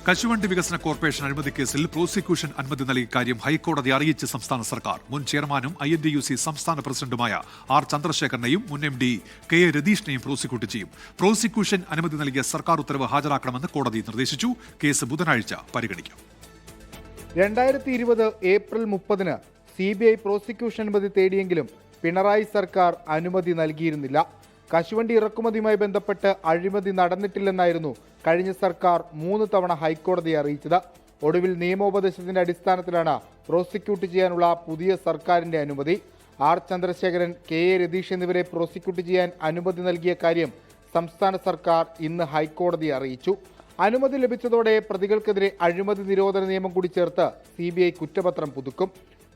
കശുവണ്ടി വികസന കോർപ്പറേഷൻ അഴിമതി കേസിൽ പ്രോസിക്യൂഷൻ അനുമതി നൽകിയ കാര്യം ഹൈക്കോടതി അറിയിച്ച് സംസ്ഥാന സർക്കാർ. മുൻ ചെയർമാനും INTUC സംസ്ഥാന പ്രസിഡന്റുമായ R ചന്ദ്രശേഖരനെയും മുൻ MD KA രതീഷിനെയും പ്രോസിക്യൂട്ട് ചെയ്യും. പ്രോസിക്യൂഷൻ അനുമതി നൽകിയ സർക്കാർ ഉത്തരവ് ഹാജരാക്കണമെന്ന് കോടതി നിർദ്ദേശിച്ചു. കേസ് ബുധനാഴ്ച പരിഗണിക്കും. 2020 ഏപ്രിൽ 30-ന് CBI പ്രോസിക്യൂഷൻ അനുമതി തേടിയെങ്കിലും പിണറായി സർക്കാർ അനുമതി നൽകിയിരുന്നില്ല. കശുവണ്ടി ഇറക്കുമതിയുമായി ബന്ധപ്പെട്ട് അഴിമതി നടന്നിട്ടില്ലെന്നായിരുന്നു കഴിഞ്ഞ സർക്കാർ 3 തവണ ഹൈക്കോടതിയെ അറിയിച്ചത്. ഒടുവിൽ നിയമോപദേശത്തിന്റെ അടിസ്ഥാനത്തിലാണ് പ്രോസിക്യൂട്ട് ചെയ്യാനുള്ള പുതിയ സർക്കാരിന്റെ അനുമതി. R ചന്ദ്രശേഖരൻ, KA രതീഷ് എന്നിവരെ പ്രോസിക്യൂട്ട് ചെയ്യാൻ അനുമതി നൽകിയ കാര്യം സംസ്ഥാന സർക്കാർ ഇന്ന് ഹൈക്കോടതിയെ അറിയിച്ചു. അനുമതി ലഭിച്ചതോടെ പ്രതികൾക്കെതിരെ അഴിമതി നിരോധന നിയമം കൂടി ചേർത്ത് CBI കുറ്റപത്രം പുതുക്കും.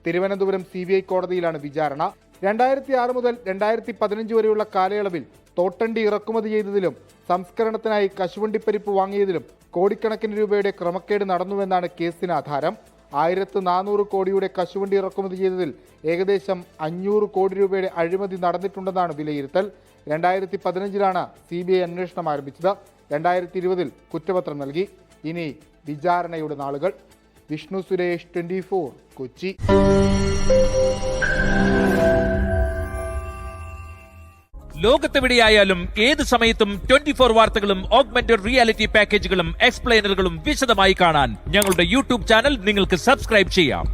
തിരുവനന്തപുരം CBI കോടതിയിലാണ് വിചാരണ. 2006 മുതൽ 2015 വരെയുള്ള കാലയളവിൽ തോട്ടണ്ടി ഇറക്കുമതി ചെയ്തതിലും സംസ്കരണത്തിനായി കശുവണ്ടിപ്പരിപ്പ് വാങ്ങിയതിലും കോടിക്കണക്കിന് രൂപയുടെ ക്രമക്കേട് നടന്നുവെന്നാണ് കേസിന് ആധാരം. 1400 കോടിയുടെ കശുവണ്ടി ഇറക്കുമതി ചെയ്തതിൽ ഏകദേശം 500 കോടി രൂപയുടെ അഴിമതി നടന്നിട്ടുണ്ടെന്നാണ് വിലയിരുത്തൽ. 2015-ലാണ് CBI അന്വേഷണം ആരംഭിച്ചത്. 2020-ൽ കുറ്റപത്രം നൽകി. ഇനി വിചാരണയുടെ നാളുകൾ. വിഷ്ണു സുരേഷ്, 24 കൊച്ചി. ലോകത്തെവിടെയായാലും ഏത് സമയത്തും 24 വാർത്തകളും ഓഗ്മെന്റഡ് റിയാലിറ്റി പാക്കേജുകളും എക്സ്പ്ലെയിനറുകളും വിശദമായി കാണാൻ ഞങ്ങളുടെ YouTube ചാനൽ നിങ്ങൾക്ക് സബ്സ്ക്രൈബ് ചെയ്യാം.